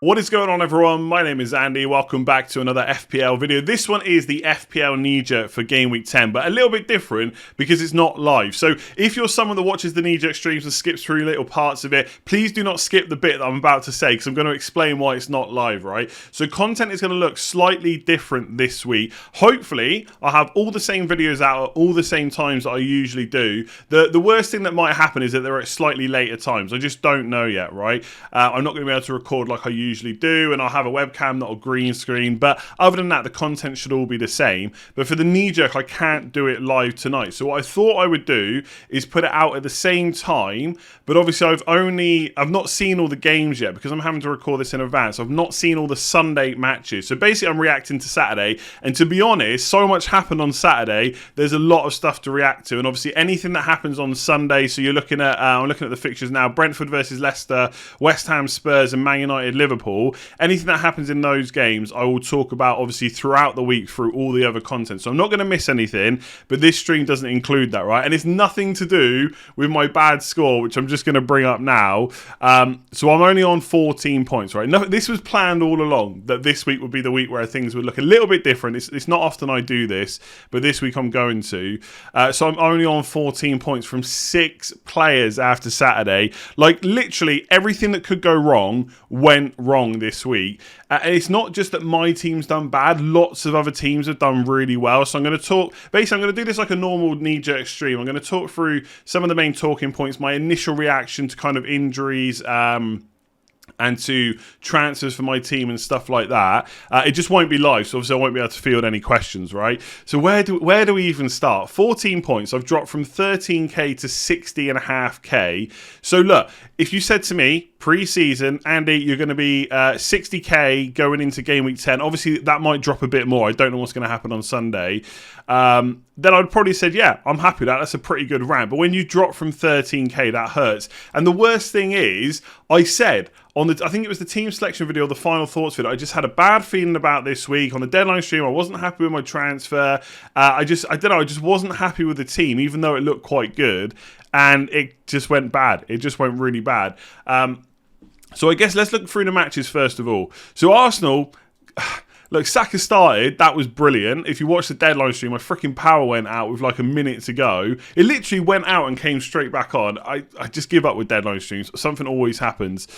What is going on, everyone? My name is Andy. Welcome back to another FPL video. This one is the FPL Kneejerk for Game Week 10, but a little bit different because it's not live. So if you're someone that watches the Kneejerk streams and skips through little parts of it, please do not skip the bit that I'm about to say because I'm going to explain why it's not live, right? So content is going to look slightly different this week. Hopefully, I'll have all the same videos out at all the same times that I usually do. The worst thing that might happen is that they're at slightly later times. I just don't know yet, right? I'm not going to be able to record like I usually do, and I'll have a webcam, not a green screen, but other than that the content should all be the same. But for the Kneejerk, I can't do it live tonight, so what I thought I would do is put it out at the same time. But obviously I've not seen all the games yet because I'm having to record this in advance. I've not seen all the Sunday matches, so basically I'm reacting to Saturday, and to be honest, so much happened on Saturday, there's a lot of stuff to react to. And obviously anything that happens on Sunday, so you're looking at I'm looking at the fixtures now: Brentford versus Leicester, West Ham, Spurs, and Man United, Liverpool. Anything that happens in those games I will talk about obviously throughout the week through all the other content, so I'm not going to miss anything. But this stream doesn't include that, right? And it's nothing to do with my bad score, which I'm just going to bring up now. So I'm only on 14 points, right? No, this was planned all along, that this week would be the week where things would look a little bit different. It's not often I do this, but this week I'm going to. So I'm only on 14 points from 6 players after Saturday. Like literally everything that could go wrong went wrong this week. And it's not just that my team's done bad, lots of other teams have done really well. So I'm going to talk, basically I'm going to do this like a normal Kneejerk stream. I'm going to talk through some of the main talking points, my initial reaction to kind of injuries, and to transfers for my team and stuff like that. It just won't be live, so obviously I won't be able to field any questions, right? So where do we even start? 14 points. I've dropped from 13k to 60.5k. So look, if you said to me pre-season, Andy, you're going to be 60k going into Game Week 10, obviously that might drop a bit more. I don't know what's going to happen on Sunday. Then I'd probably said, yeah, I'm happy with that. That's a pretty good ramp. But when you drop from 13k, that hurts. And the worst thing is, I said on I think it was the team selection video, the final thoughts video, I just had a bad feeling about this week. On the deadline stream, I wasn't happy with my transfer. I don't know, I just wasn't happy with the team, even though it looked quite good. And it just went bad. It just went really bad. So I guess let's look through the matches first of all. So Arsenal, look, Saka started. That was brilliant. If you watch the deadline stream, my freaking power went out with like a minute to go. It literally went out and came straight back on. I just give up with deadline streams. Something always happens.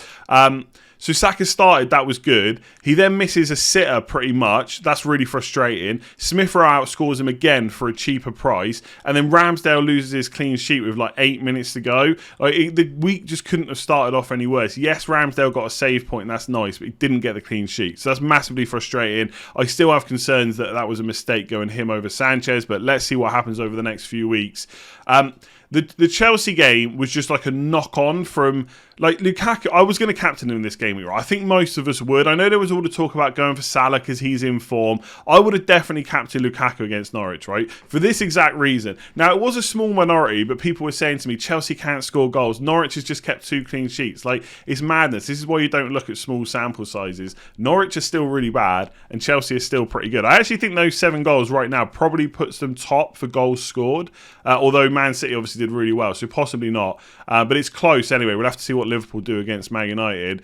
So Saka started, that was good. He then misses a sitter pretty much. That's really frustrating. Smith Rowe outscores him again for a cheaper price. And then Ramsdale loses his clean sheet with like 8 minutes to go. The week just couldn't have started off any worse. Yes, Ramsdale got a save point, and that's nice, but he didn't get the clean sheet. So that's massively frustrating. I still have concerns that that was a mistake going him over Sanchez, but let's see what happens over the next few weeks. The Chelsea game was just like a knock-on from like Lukaku. I was going to captain him in this game, right? I think most of us would. I know there was all the talk about going for Salah because he's in form. I would have definitely captained Lukaku against Norwich, right? For this exact reason. Now, it was a small minority, but people were saying to me, Chelsea can't score goals. Norwich has just kept 2 clean sheets. Like, it's madness. This is why you don't look at small sample sizes. Norwich is still really bad, and Chelsea is still pretty good. I actually think those 7 goals right now probably puts them top for goals scored, although Man City obviously did really well, so possibly not. But it's close anyway. We'll have to see what Liverpool do against Man United.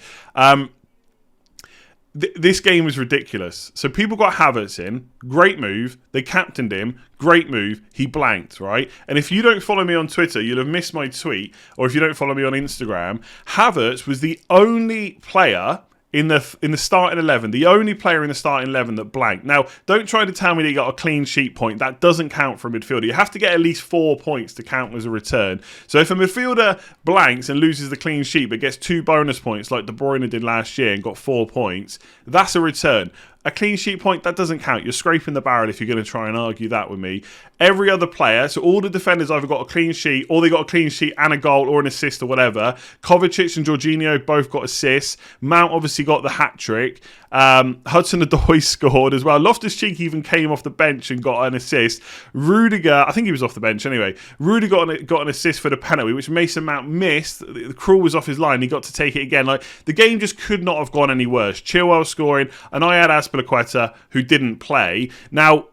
This game was ridiculous. So people got Havertz in. Great move. They captained him. Great move. He blanked, right? And if you don't follow me on Twitter, you'll have missed my tweet. Or if you don't follow me on Instagram, Havertz was the only player in the starting 11, the only player in the starting 11 that blanked. Now, don't try to tell me that he got a clean sheet point. That doesn't count for a midfielder. You have to get at least 4 points to count as a return. So if a midfielder blanks and loses the clean sheet but gets 2 bonus points like De Bruyne did last year and got 4 points, that's a return. A clean sheet point, that doesn't count. You're scraping the barrel if you're going to try and argue that with me. Every other player, so all the defenders either got a clean sheet or they got a clean sheet and a goal or an assist or whatever. Kovacic and Jorginho both got assists. Mount obviously got the hat-trick. Hudson-Odoi scored as well. Loftus-Cheek even came off the bench and got an assist. Rudiger, I think he was off the bench anyway. Rudiger got an assist for the penalty, which Mason Mount missed. The Krul was off his line. He got to take it again. Like, the game just could not have gone any worse. Chilwell scoring, and I had Azpilicueta, who didn't play. Now,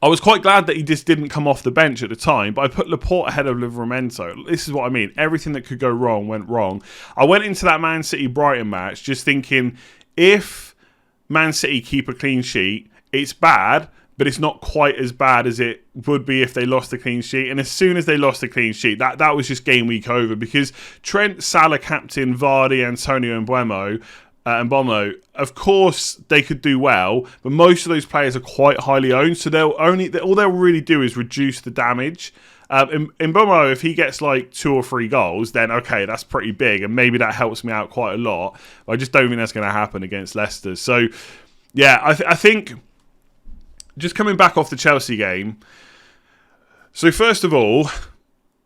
I was quite glad that he just didn't come off the bench at the time, but I put Laporte ahead of Livramento. This is what I mean. Everything that could go wrong went wrong. I went into that Man City-Brighton match just thinking, if Man City keep a clean sheet, it's bad, but it's not quite as bad as it would be if they lost the clean sheet. And as soon as they lost the clean sheet, that was just game week over, because Trent, Salah, captain, Vardy, Antonio, and Bomo, of course they could do well, but most of those players are quite highly owned, so all they'll really do is reduce the damage. In Bomo, if he gets like 2 or 3 goals, then okay, that's pretty big, and maybe that helps me out quite a lot. But I just don't think that's going to happen against Leicester. So yeah, I think just coming back off the Chelsea game. So first of all,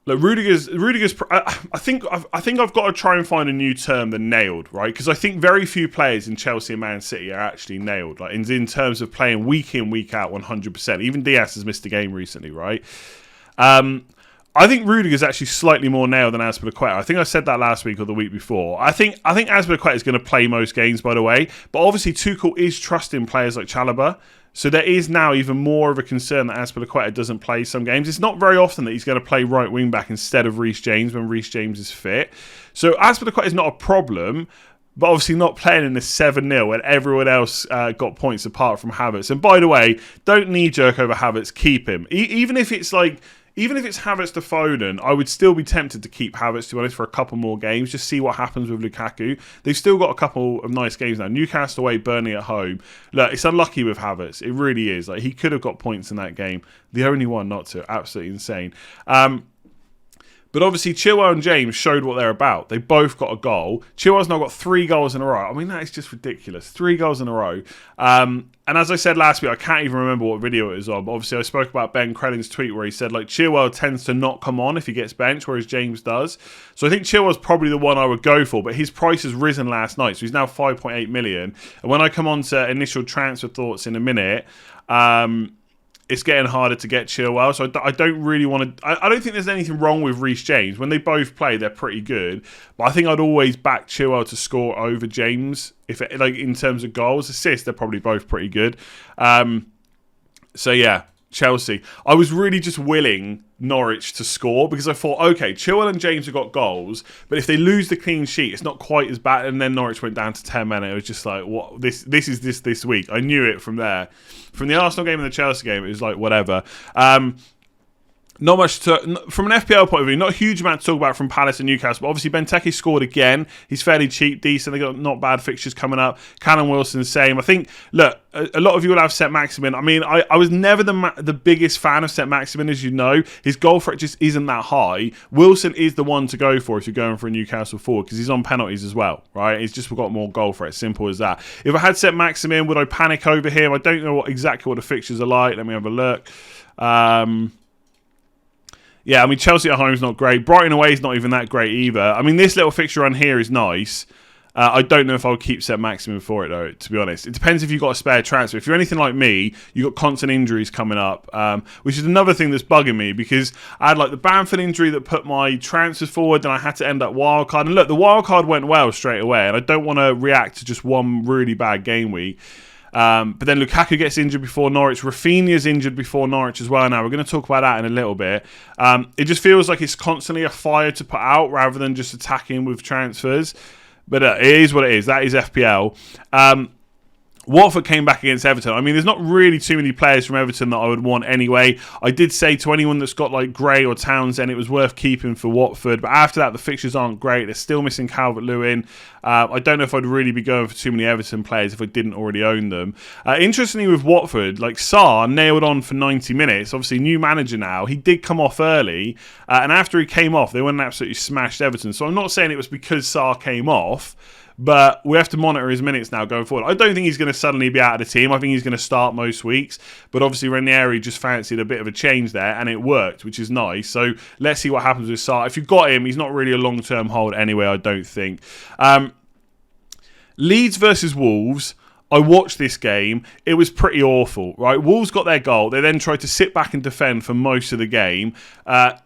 look, Rudiger's. I think I've got to try and find a new term than nailed, right? Because I think very few players in Chelsea and Man City are actually nailed, like in terms of playing week in, week out, 100%. Even Diaz has missed a game recently, right? I think Rudiger's actually slightly more nailed than Azpilicueta. I think I said that last week or the week before. I think Azpilicueta is going to play most games, by the way. But obviously Tuchel is trusting players like Chalobah. So there is now even more of a concern that Azpilicueta doesn't play some games. It's not very often that he's going to play right wing back instead of Reece James when Reece James is fit. So Azpilicueta is not a problem, but obviously not playing in the 7-0 when everyone else got points apart from Havertz. And by the way, don't knee-jerk over Havertz, keep him. Even if it's Havertz to Foden, I would still be tempted to keep Havertz, to be honest, for a couple more games. Just see what happens with Lukaku. They've still got a couple of nice games now. Newcastle away, Burnley at home. Look, it's unlucky with Havertz. It really is. Like, he could have got points in that game. The only one not to. Absolutely insane. But obviously, Chilwell and James showed what they're about. They both got a goal. Chilwell's now got 3 goals in a row. I mean, that is just ridiculous. 3 goals in a row. And as I said last week, I can't even remember what video it was on. But obviously, I spoke about Ben Crellin's tweet where he said, like, Chilwell tends to not come on if he gets benched, whereas James does. So I think Chilwell's probably the one I would go for. But his price has risen last night. So he's now 5.8 million. And when I come on to initial transfer thoughts in a minute, it's getting harder to get Chilwell, so I don't really want to. I don't think there's anything wrong with Reece James. When they both play, they're pretty good. But I think I'd always back Chilwell to score over James. In terms of goals, assists, they're probably both pretty good. So yeah, Chelsea. I was really just willing Norwich to score because I thought, okay, Chilwell and James have got goals, but if they lose the clean sheet, it's not quite as bad. And then Norwich went down to 10 men. It was just like, what? This is this week. I knew it from there. From the Arsenal game and the Chelsea game, it was like whatever. Not much from an FPL point of view, not a huge amount to talk about from Palace and Newcastle, but obviously Benteke scored again. He's fairly cheap, decent. They got not bad fixtures coming up. Callum Wilson, same. I think, look, a lot of you will have St. Maximin. I mean, I was never the biggest fan of St. Maximin, as you know. His goal threat just isn't that high. Wilson is the one to go for if you're going for a Newcastle forward, because he's on penalties as well, right? He's just got more goal threat, simple as that. If I had St. Maximin, would I panic over him? I don't know exactly what the fixtures are like. Let me have a look. Yeah, I mean, Chelsea at home is not great. Brighton away is not even that great either. I mean, this little fixture on here is nice. I don't know if I would keep St. Maximin for it, though, to be honest. It depends if you've got a spare transfer. If you're anything like me, you've got constant injuries coming up, which is another thing that's bugging me, because I had like the Bamford injury that put my transfers forward, and I had to end up wildcard. And look, the wildcard went well straight away, and I don't want to react to just one really bad game week. But then Lukaku gets injured before Norwich. Rafinha's injured before Norwich as well now. We're going to talk about that in a little bit. It just feels like it's constantly a fire to put out rather than just attacking with transfers. But it is what it is. That is FPL. Watford came back against Everton. I mean, there's not really too many players from Everton that I would want anyway. I did say to anyone that's got like Gray or Townsend, it was worth keeping for Watford. But after that, the fixtures aren't great. They're still missing Calvert-Lewin. I don't know if I'd really be going for too many Everton players if I didn't already own them. Interestingly, with Watford, like Sarr nailed on for 90 minutes. Obviously, new manager now. He did come off early. And after he came off, they went and absolutely smashed Everton. So I'm not saying it was because Sarr came off, but we have to monitor his minutes now going forward. I don't think he's going to suddenly be out of the team. I think he's going to start most weeks. But obviously Ranieri just fancied a bit of a change there, and it worked, which is nice. So let's see what happens with Sarr. If you've got him, he's not really a long-term hold anyway, I don't think. Leeds versus Wolves. I watched this game. It was pretty awful, right? Wolves got their goal. They then tried to sit back and defend for most of the game.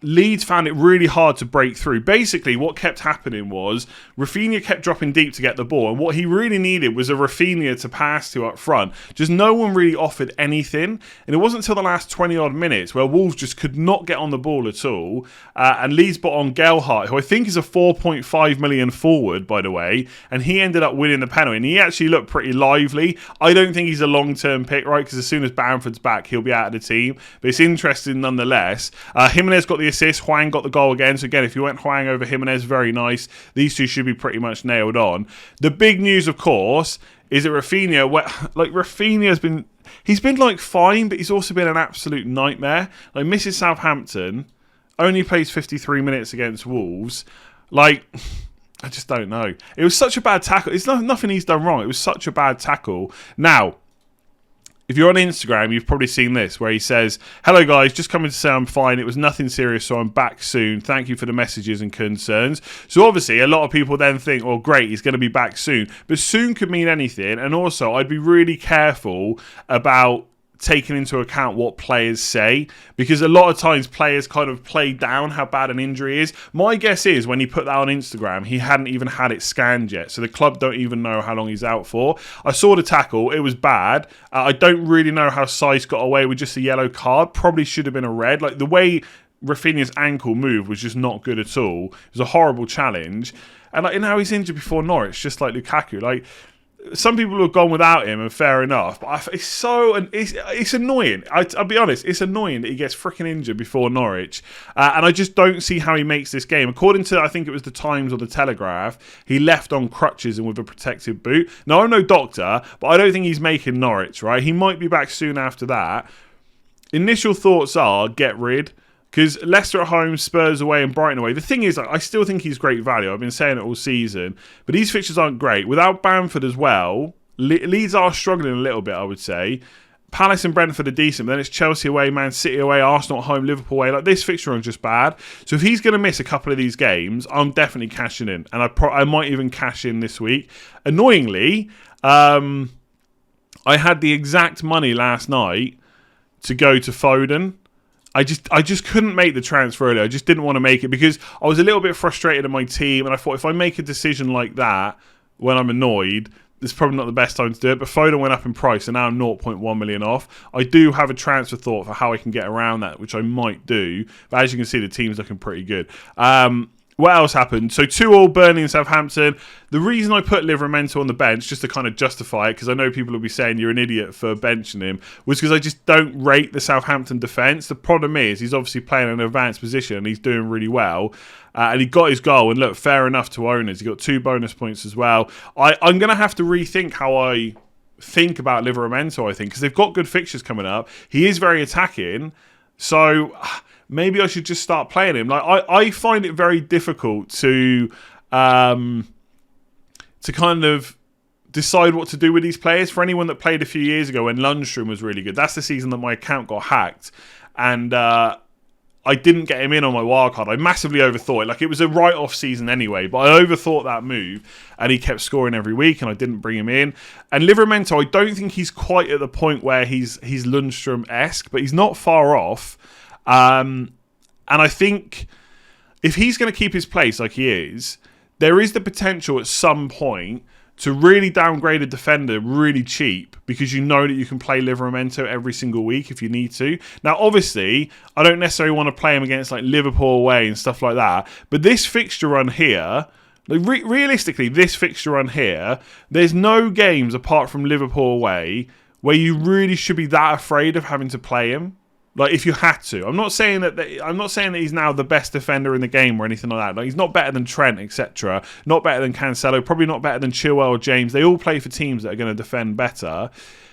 Leeds found it really hard to break through. Basically, what kept happening was Rafinha kept dropping deep to get the ball, and what he really needed was a Rafinha to pass to up front. Just no one really offered anything, and it wasn't until the last 20-odd minutes where Wolves just could not get on the ball at all, and Leeds brought on Gelhardt, who I think is a 4.5 million forward, by the way, and he ended up winning the penalty, and he actually looked pretty lively. I don't think he's a long-term pick, right? Because as soon as Bamford's back, he'll be out of the team. But it's interesting nonetheless. Jimenez got the assist. Huang got the goal again. So again, if you went Huang over Jimenez, very nice. These two should be pretty much nailed on. The big news, of course, is that Rafinha, Rafinha's been... He's been, fine, but he's also been an absolute nightmare. Misses Southampton, only plays 53 minutes against Wolves. I just don't know. It was such a bad tackle. It's nothing he's done wrong. It was such a bad tackle. Now, if you're on Instagram, you've probably seen this where he says, "Hello guys, just coming to say I'm fine. It was nothing serious, so I'm back soon. Thank you for the messages and concerns." So obviously, a lot of people then think, "Oh, great, he's going to be back soon." But soon could mean anything. And also, I'd be really careful about taking into account what players say, because a lot of times players kind of play down how bad an injury is. My guess is when he put that on Instagram, he hadn't even had it scanned yet, so the club don't even know how long he's out for. I saw the tackle, it was bad. I don't really know how Saiss got away with just a yellow card. Probably should have been a red. The way Rafinha's ankle moved was just not good at all. It was a horrible challenge, and now he's injured before Norwich, just like Lukaku. Some people have gone without him, and fair enough. But it's annoying. I'll be honest, it's annoying that he gets freaking injured before Norwich, and I just don't see how he makes this game. According to, I think it was the Times or the Telegraph, he left on crutches and with a protective boot. Now, I'm no doctor, but I don't think he's making Norwich. Right? He might be back soon after that. Initial thoughts are get rid. Because Leicester at home, Spurs away and Brighton away. The thing is, I still think he's great value. I've been saying it all season. But these fixtures aren't great. Without Bamford as well, Leeds are struggling a little bit, I would say. Palace and Brentford are decent. But then it's Chelsea away, Man City away, Arsenal at home, Liverpool away. This fixture is just bad. So if he's going to miss a couple of these games, I'm definitely cashing in. And I might even cash in this week. Annoyingly, I had the exact money last night to go to Foden. I just couldn't make the transfer earlier. I just didn't want to make it because I was a little bit frustrated in my team, and I thought if I make a decision like that when I'm annoyed, it's probably not the best time to do it. But Foden went up in price, and now I'm 0.1 million off. I do have a transfer thought for how I can get around that, which I might do. But as you can see, the team's looking pretty good. What else happened? So 2-2 Burnley and Southampton. The reason I put Livramento on the bench, just to kind of justify it, because I know people will be saying you're an idiot for benching him, was because I just don't rate the Southampton defence. The problem is he's obviously playing in an advanced position and he's doing really well. And he got his goal, and look, fair enough to owners. He got 2 bonus points as well. I'm going to have to rethink how I think about Livramento, I think, because they've got good fixtures coming up. He is very attacking, so maybe I should just start playing him. I find it very difficult to kind of decide what to do with these players. For anyone that played a few years ago when Lundstrom was really good, that's the season that my account got hacked, and I didn't get him in on my wildcard. I massively overthought it. It was a write-off season anyway, but I overthought that move, and he kept scoring every week, and I didn't bring him in. And Livramento, I don't think he's quite at the point where he's Lundstrom-esque, but he's not far off. And I think if he's going to keep his place like he is, there is the potential at some point to really downgrade a defender really cheap, because you know that you can play Livramento every single week if you need to. Now, obviously, I don't necessarily want to play him against Liverpool away and stuff like that, but this fixture run here, realistically, this fixture run here, there's no games apart from Liverpool away where you really should be that afraid of having to play him. If you had to. I'm not saying that he's now the best defender in the game or anything like that. He's not better than Trent, etc. Not better than Cancelo. Probably not better than Chilwell or James. They all play for teams that are going to defend better.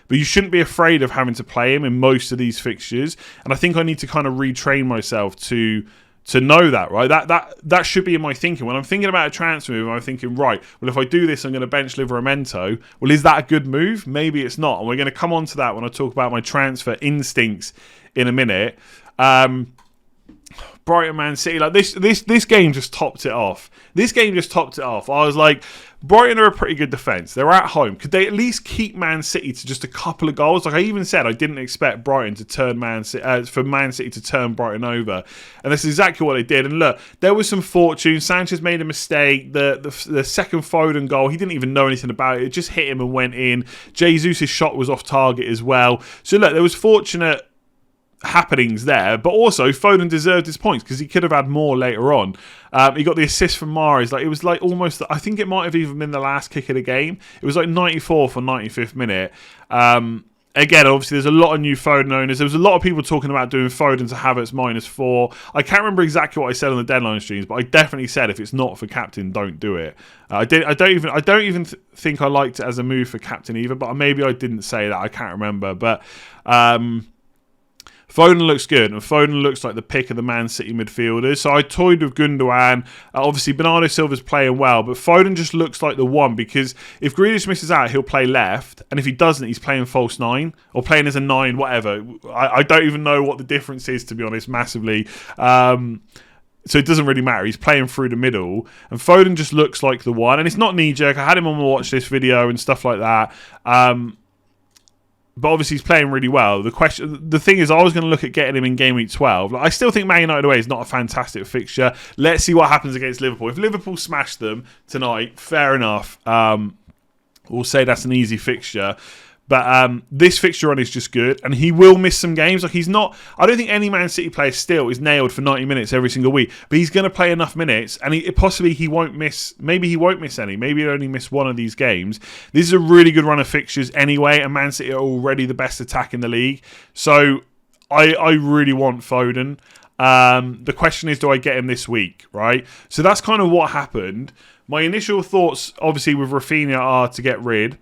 But you shouldn't be afraid of having to play him in most of these fixtures. And I think I need to kind of retrain myself to know that, right? That should be in my thinking. When I'm thinking about a transfer move, I'm thinking, right, well, if I do this, I'm going to bench Livramento. Well, is that a good move? Maybe it's not. And we're going to come on to that when I talk about my transfer instincts in a minute. Brighton, Man City, this game just topped it off. I was like, Brighton are a pretty good defence. They're at home. Could they at least keep Man City to just a couple of goals? Like I even said, I didn't expect Brighton to turn for Man City to turn Brighton over, and that's exactly what they did. And look, there was some fortune. Sanchez made a mistake. The second Foden goal, he didn't even know anything about it. It just hit him and went in. Jesus' shot was off target as well. So look, there was fortunate happenings there, but also Foden deserved his points because he could have had more later on. He got the assist from Mahrez. Like it was like almost, I think it might have even been the last kick of the game. It was like 94th or 95th minute. Again, obviously, there's a lot of new Foden owners. There was a lot of people talking about doing Foden to Havertz -4. I can't remember exactly what I said on the deadline streams, but I definitely said if it's not for captain, don't do it. I don't even think I liked it as a move for captain either. But maybe I didn't say that. I can't remember. But Foden looks good, and Foden looks like the pick of the Man City midfielders. So I toyed with Gundogan. Obviously, Bernardo Silva's playing well, but Foden just looks like the one because if Grealish misses out, he'll play left, and if he doesn't, he's playing false 9 or playing as a 9, whatever. I don't even know what the difference is, to be honest, massively. So it doesn't really matter. He's playing through the middle, and Foden just looks like the one. And it's not knee-jerk. I had him on the watch list video and stuff like that. But obviously he's playing really well. The thing is, I was going to look at getting him in game week 12. Like, I still think Man United away is not a fantastic fixture. Let's see what happens against Liverpool. If Liverpool smash them tonight, fair enough. We'll say that's an easy fixture. But this fixture run is just good, and he will miss some games. Like he's not. I don't think any Man City player still is nailed for 90 minutes every single week. But he's going to play enough minutes, and possibly he won't miss. Maybe he won't miss any. Maybe he'll only miss one of these games. This is a really good run of fixtures anyway, and Man City are already the best attack in the league. So I really want Foden. The question is, do I get him this week? Right. So that's kind of what happened. My initial thoughts, obviously, with Rafinha are to get rid.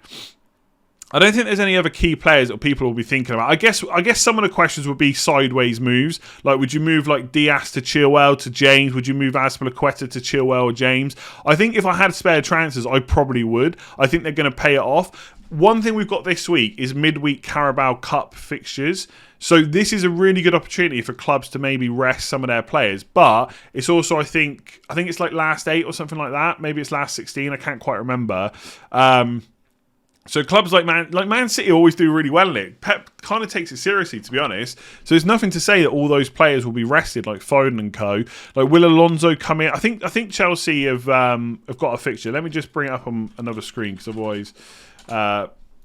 I don't think there's any other key players that people will be thinking about. I guess some of the questions would be sideways moves. Like, would you move like Diaz to Chilwell to James? Would you move Azpilicueta to Chilwell or James? I think if I had spare transfers, I probably would. I think they're going to pay it off. One thing we've got this week is midweek Carabao Cup fixtures. So this is a really good opportunity for clubs to maybe rest some of their players. But it's also, I think it's like last 8 or something like that. Maybe it's last 16. I can't quite remember. So clubs like Man City always do really well in it. Pep kind of takes it seriously, to be honest. So there's nothing to say that all those players will be rested, like Foden and co. Like, will Alonso come in? I think Chelsea have got a fixture. Let me just bring it up on another screen, because otherwise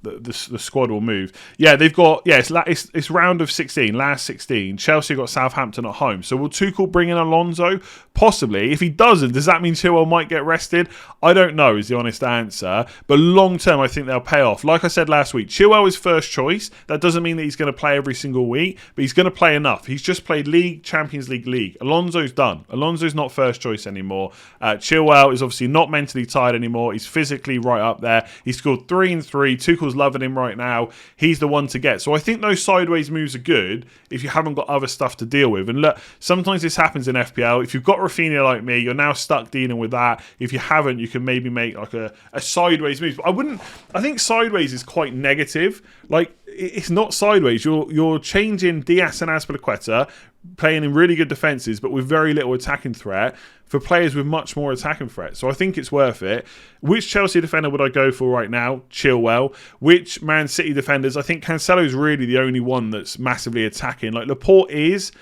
the squad will move. Yeah, they've got it's round of 16, last 16. Chelsea got Southampton at home. So will Tuchel bring in Alonso? Possibly. If he doesn't, does that mean Chilwell might get rested? I don't know, is the honest answer. But long term, I think they'll pay off. Like I said last week, Chilwell is first choice. That doesn't mean that he's going to play every single week, but he's going to play enough. He's just played League, Champions League. Alonso's done. Alonso's not first choice anymore. Chilwell is obviously not mentally tired anymore. He's physically right up there. He scored 3 and 3. Tuchel's loving him right now. He's the one to get. So I think those sideways moves are good if you haven't got other stuff to deal with. And look, sometimes this happens in FPL. If you've got Rafinha like me, you're now stuck dealing with that. If you haven't, you can maybe make like a sideways move. But I think sideways is quite negative. Like, it's not sideways. You're changing Diaz and Azpilicueta, playing in really good defences, but with very little attacking threat, for players with much more attacking threat. So I think it's worth it. Which Chelsea defender would I go for right now? Chilwell. Which Man City defenders? I think Cancelo's really the only one that's massively attacking. Like, Laporte is.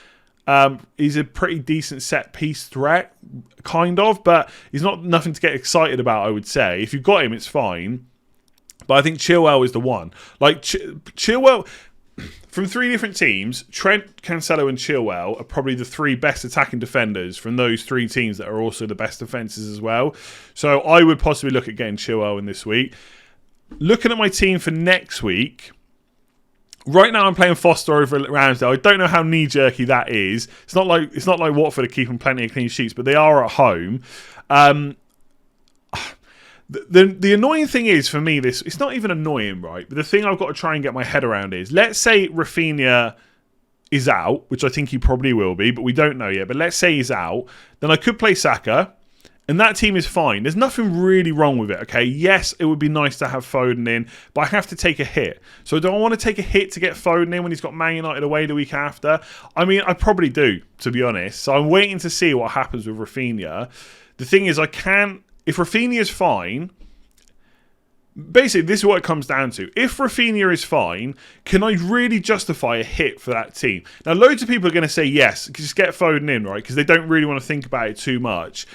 He's a pretty decent set-piece threat, kind of, but he's not nothing to get excited about, I would say. If you've got him, it's fine. But I think Chilwell is the one. Like, Chilwell, from 3 different teams, Trent, Cancelo and Chilwell are probably the 3 best attacking defenders from those 3 teams that are also the best defences as well. So I would possibly look at getting Chilwell in this week. Looking at my team for next week, right now I'm playing Foster over Ramsdale. I don't know how knee-jerky that is. It's not like Watford are keeping plenty of clean sheets, but they are at home. The annoying thing is, for me, it's not even annoying, right? But the thing I've got to try and get my head around is, let's say Rafinha is out, which I think he probably will be, but we don't know yet. But let's say he's out, then I could play Saka, and that team is fine. There's nothing really wrong with it, okay? Yes, it would be nice to have Foden in, but I have to take a hit. So do I want to take a hit to get Foden in when he's got Man United away the week after? I mean, I probably do, to be honest. So I'm waiting to see what happens with Rafinha. The thing is, if Rafinha is fine, basically, this is what it comes down to. If Rafinha is fine, can I really justify a hit for that team? Now, loads of people are going to say yes, just get Foden in, right? Because they don't really want to think about it too much.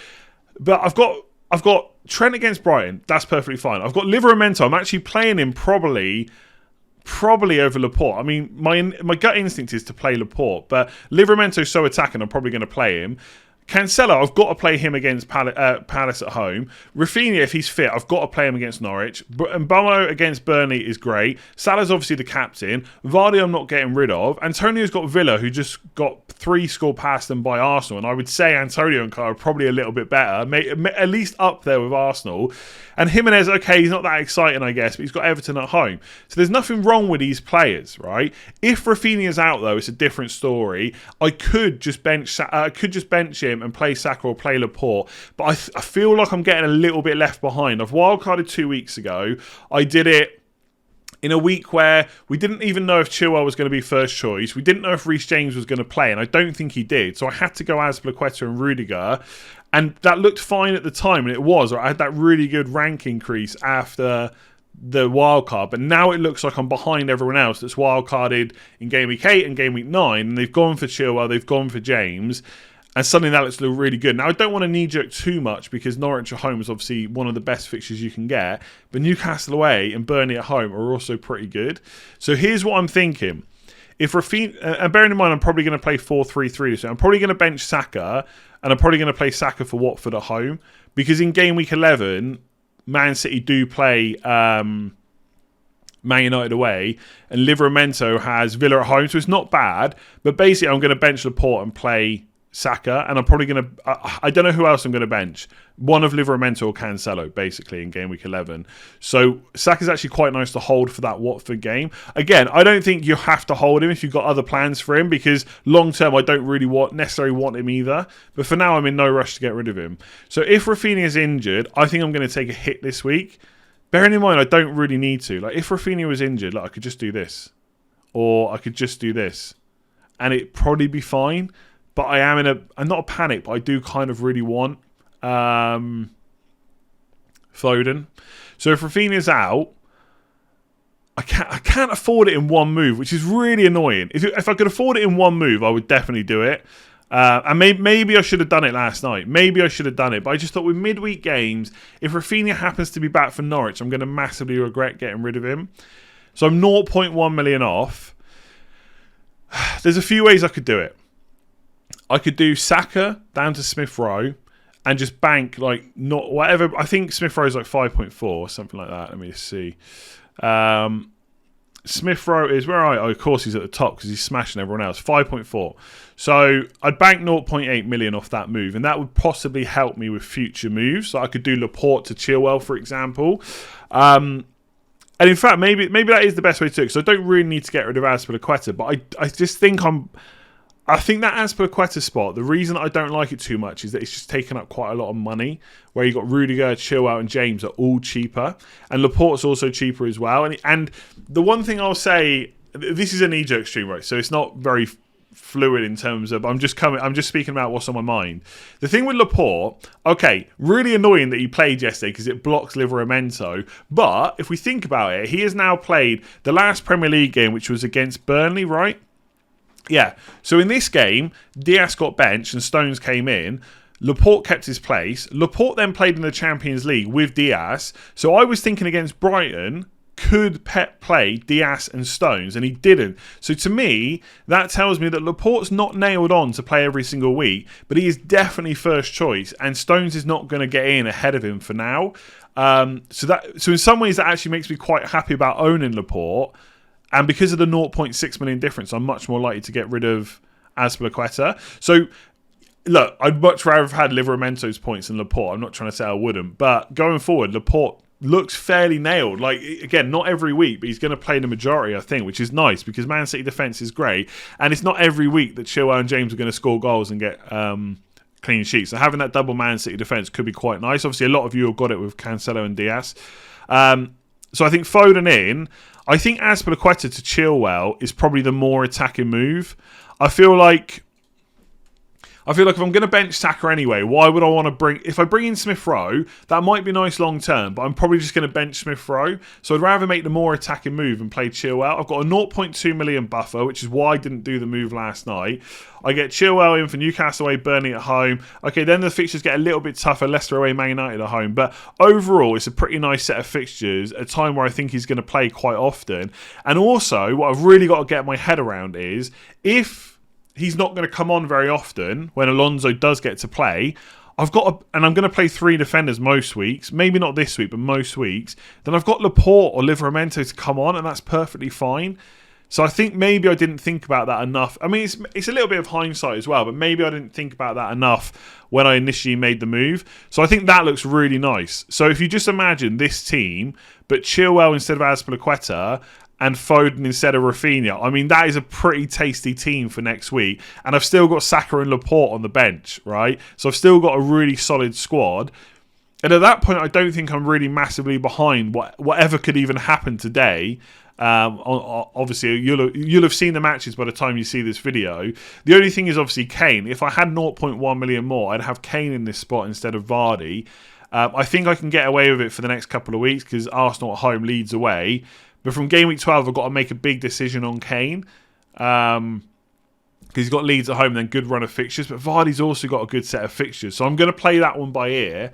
But I've got Trent against Brighton. That's perfectly fine. I've got Livramento. I'm actually playing him probably over Laporte. I mean, my gut instinct is to play Laporte, but Livramento's so attacking, I'm probably going to play him. Cancelo, I've got to play him against Palace at home. Rafinha, if he's fit, I've got to play him against Norwich. And Bomo against Burnley is great. Salah's obviously the captain. Vardy I'm not getting rid of. Antonio's got Villa, who just got 3 score past them by Arsenal. And I would say Antonio and Carr are probably a little bit better. At least up there with Arsenal. And Jimenez, okay, he's not that exciting, I guess, but he's got Everton at home. So there's nothing wrong with these players, right? If Rafinha's out, though, it's a different story. I could just bench him and play Saka or play Laporte, but I feel like I'm getting a little bit left behind. I've wildcarded 2 weeks ago. I did it in a week where we didn't even know if Chilwell was going to be first choice. We didn't know if Reece James was going to play, and I don't think he did. So I had to go Azpilicueta and Rudiger, and that looked fine at the time, and it was. I had that really good rank increase after the wildcard, but now it looks like I'm behind everyone else that's wildcarded in Game Week 8 and Game Week 9, and they've gone for Chilwell, they've gone for James, and suddenly that looks really good. Now, I don't want to knee-jerk too much because Norwich at home is obviously one of the best fixtures you can get, but Newcastle away and Burnley at home are also pretty good. So here's what I'm thinking. If Rafinha, and bearing in mind I'm probably going to play 4-3-3 this year, I'm probably going to bench Saka, and I'm probably going to play Saka for Watford at home, because in Game Week 11, Man City do play Man United away, and Livramento has Villa at home, so it's not bad, but basically I'm going to bench Laporte and play Saka, and I'm probably going to... I don't know who else I'm going to bench. One of Livramento or Cancelo, basically, in Game Week 11. So Saka's actually quite nice to hold for that Watford game. Again, I don't think you have to hold him if you've got other plans for him, because long-term I don't really necessarily want him either. But for now, I'm in no rush to get rid of him. So if Rafinha is injured, I think I'm going to take a hit this week. Bearing in mind, I don't really need to. Like, if Rafinha was injured, I could just do this. Or I could just do this. And it'd probably be fine. But I am I'm not a panic, but I do kind of really want Foden. So if Rafinha's out, I can't afford it in one move, which is really annoying. If I could afford it in one move, I would definitely do it. And maybe I should have done it last night. Maybe I should have done it. But I just thought with midweek games, if Rafinha happens to be back for Norwich, I'm going to massively regret getting rid of him. So I'm 0.1 million off. There's a few ways I could do it. I could do Saka down to Smith Rowe and just bank not whatever. I think Smith Rowe's 5.4 or something like that. Let me just see. Smith Rowe is where of course he's at the top because he's smashing everyone else. 5.4. So I'd bank 0.8 million off that move, and that would possibly help me with future moves. So I could do Laporte to Chilwell, for example. And in fact, maybe that is the best way to do it, because I don't really need to get rid of Azpilicueta, but I just think I think that Azpilicueta spot, the reason I don't like it too much is that it's just taken up quite a lot of money, where you got Rudiger, Chilwell and James are all cheaper, and Laporte's also cheaper as well. And the one thing I'll say, this is a knee-jerk stream, right? So it's not very fluid in terms of I'm just speaking about what's on my mind. The thing with Laporte, okay, really annoying that he played yesterday because it blocks Livramento, but if we think about it, he has now played the last Premier League game, which was against Burnley, right? Yeah, so in this game, Diaz got benched and Stones came in. Laporte kept his place. Laporte then played in the Champions League with Diaz. So I was thinking against Brighton, could Pep play Diaz and Stones? And he didn't. So to me, that tells me that Laporte's not nailed on to play every single week, but he is definitely first choice, and Stones is not going to get in ahead of him for now. So in some ways, that actually makes me quite happy about owning Laporte. And because of the 0.6 million difference, I'm much more likely to get rid of Azpilicueta. So, look, I'd much rather have had Livramento's points than Laporte. I'm not trying to say I wouldn't. But going forward, Laporte looks fairly nailed. Again, not every week, but he's going to play the majority, I think, which is nice because Man City defence is great. And it's not every week that Chilwell and James are going to score goals and get clean sheets. So having that double Man City defence could be quite nice. Obviously, a lot of you have got it with Cancelo and Diaz. So I think Foden in. I think Azpilicueta to Chilwell is probably the more attacking move. I feel like I feel like if I'm going to bench Saka anyway, why would I want to bring... If I bring in Smith Rowe, that might be nice long term, but I'm probably just going to bench Smith Rowe. So I'd rather make the more attacking move and play Chilwell. I've got a 0.2 million buffer, which is why I didn't do the move last night. I get Chilwell in for Newcastle away, Burnley at home. Okay, then the fixtures get a little bit tougher. Leicester away, Man United at home. But overall, it's a pretty nice set of fixtures at a time where I think he's going to play quite often. And also, what I've really got to get my head around is, if he's not going to come on very often when Alonso does get to play, I'm going to play 3 defenders most weeks, maybe not this week, but most weeks, then I've got Laporte or Livramento to come on, and that's perfectly fine. So I think maybe I didn't think about that enough. I mean, it's a little bit of hindsight as well, but maybe I didn't think about that enough when I initially made the move. So I think that looks really nice. So if you just imagine this team, but Chilwell instead of Azpilicueta and Foden instead of Rafinha, I mean, that is a pretty tasty team for next week. And I've still got Saka and Laporte on the bench, right? So I've still got a really solid squad. And at that point, I don't think I'm really massively behind whatever could even happen today. Obviously, you'll have seen the matches by the time you see this video. The only thing is obviously Kane. If I had 0.1 million more, I'd have Kane in this spot instead of Vardy. I think I can get away with it for the next couple of weeks because Arsenal at home, Leeds away. But from game week 12, I've got to make a big decision on Kane. Because he's got Leeds at home and then good run of fixtures. But Vardy's also got a good set of fixtures. So I'm going to play that one by ear.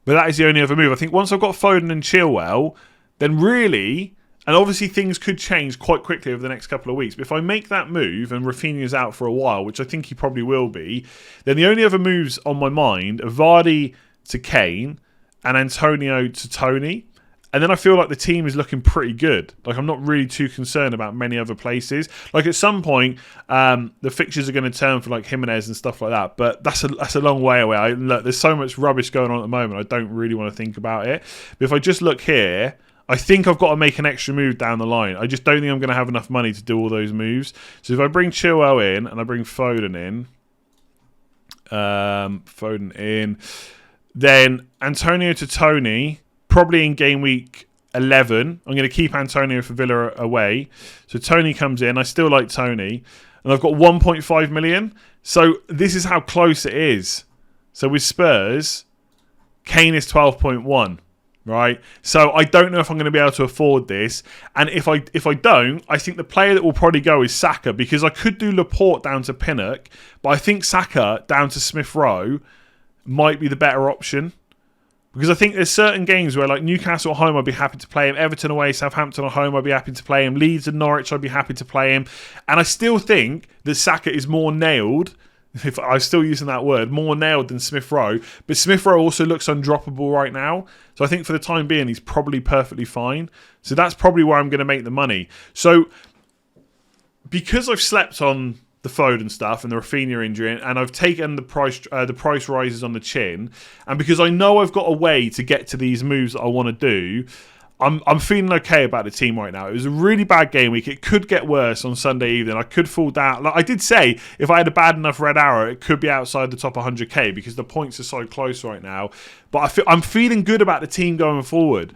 But that is the only other move. I think once I've got Foden and Chilwell, then really... And obviously things could change quite quickly over the next couple of weeks. But if I make that move and Rafinha's out for a while, which I think he probably will be, then the only other moves on my mind are Vardy to Kane and Antonio to Tony. And then I feel like the team is looking pretty good. Like, I'm not really too concerned about many other places. Like, at some point, the fixtures are going to turn for, like, Jimenez and stuff like that. But that's a long way away. Look, there's so much rubbish going on at the moment, I don't really want to think about it. But if I just look here... I think I've got to make an extra move down the line. I just don't think I'm going to have enough money to do all those moves. So if I bring Chilwell in and I bring Foden in, then Antonio to Tony, probably in game week 11. I'm going to keep Antonio for Villa away. So Tony comes in. I still like Tony. And I've got 1.5 million. So this is how close it is. So with Spurs, Kane is 12.1. Right, so I don't know if I'm going to be able to afford this, and if I don't, I think the player that will probably go is Saka, because I could do Laporte down to Pinnock, but I think Saka down to Smith Rowe might be the better option, because I think there's certain games where, like Newcastle at home, I'd be happy to play him. Everton away, Southampton at home, I'd be happy to play him. Leeds and Norwich, I'd be happy to play him, and I still think that Saka is more nailed. If I'm still using that word, more nailed than Smith Rowe. But Smith Rowe also looks undroppable right now. So I think for the time being, he's probably perfectly fine. So that's probably where I'm going to make the money. So because I've slept on the Foden stuff and the Rafinha injury, and I've taken the price rises on the chin, and because I know I've got a way to get to these moves that I want to do, I'm feeling okay about the team right now. It was a really bad game week. It could get worse on Sunday evening. I could fall down. Like I did say, if I had a bad enough red arrow, it could be outside the top 100k because the points are so close right now. But I'm feeling good about the team going forward.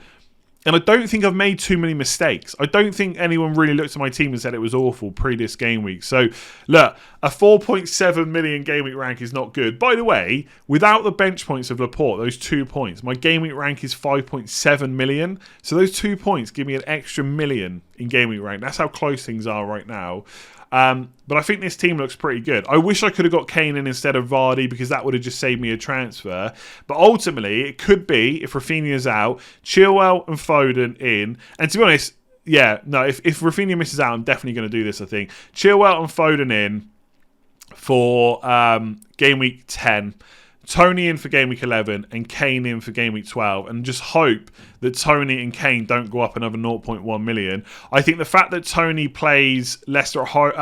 And I don't think I've made too many mistakes. I don't think anyone really looked at my team and said it was awful pre this game week. So, look, a 4.7 million game week rank is not good. By the way, without the bench points of Laporte, those 2 points, my game week rank is 5.7 million. So those 2 points give me an extra million in game week rank. That's how close things are right now. But I think this team looks pretty good. I wish I could have got Kane in instead of Vardy because that would have just saved me a transfer. But ultimately, it could be, if Rafinha's out, Chilwell and Foden in. And to be honest, yeah, no, if Rafinha misses out, I'm definitely going to do this, I think. Chilwell and Foden in for game week 10. Tony in for game week 11 and Kane in for game week 12, and just hope that Tony and Kane don't go up another 0.1 million. I think the fact that Tony plays Leicester at home,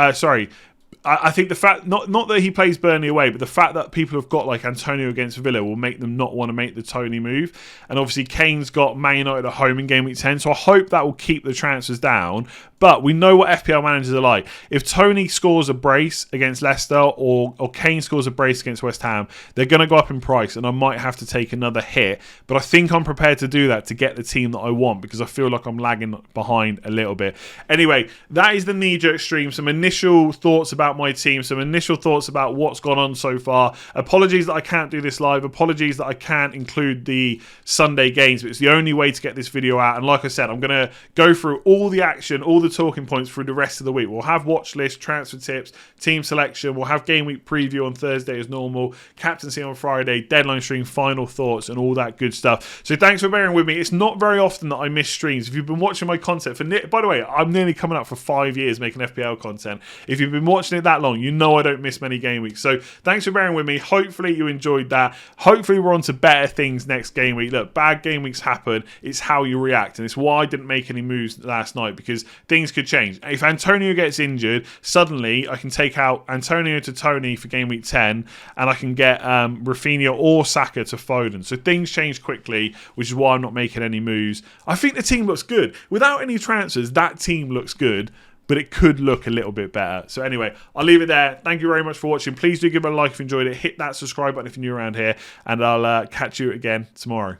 I think the fact, not that he plays Burnley away, but the fact that people have got like Antonio against Villa will make them not want to make the Tony move. And obviously Kane's got Man United at home in game week 10, so I hope that will keep the transfers down. But we know what FPL managers are like. If Tony scores a brace against Leicester or Kane scores a brace against West Ham, they're going to go up in price and I might have to take another hit. But I think I'm prepared to do that to get the team that I want because I feel like I'm lagging behind a little bit. Anyway, that is the Kneejerk stream. Some initial thoughts about about my team, some initial thoughts about what's gone on so far. Apologies that I can't do this live. Apologies that I can't include the Sunday games, but it's the only way to get this video out. And like I said, I'm going to go through all the action, all the talking points through the rest of the week. We'll have watch list, transfer tips, team selection. We'll have game week preview on Thursday as normal, captaincy on Friday, deadline stream, final thoughts, and all that good stuff. So thanks for bearing with me. It's not very often that I miss streams. If you've been watching my content for, by the way, I'm nearly coming up for 5 years making FPL content. If you've been watching it that long, you know I don't miss many game weeks. So thanks for bearing with me. Hopefully you enjoyed that. Hopefully we're on to better things next game week. Look, bad game weeks happen. It's how you react, and it's why I didn't make any moves last night, because things could change. If Antonio gets injured, suddenly I can take out Antonio to Tony for game week 10, and I can get Rafinha or Saka to Foden. So things change quickly, which is why I'm not making any moves. I think the team looks good. Without any transfers, that team looks good, but it could look a little bit better. So anyway, I'll leave it there. Thank you very much for watching. Please do give it a like if you enjoyed it. Hit that subscribe button if you're new around here, and I'll catch you again tomorrow.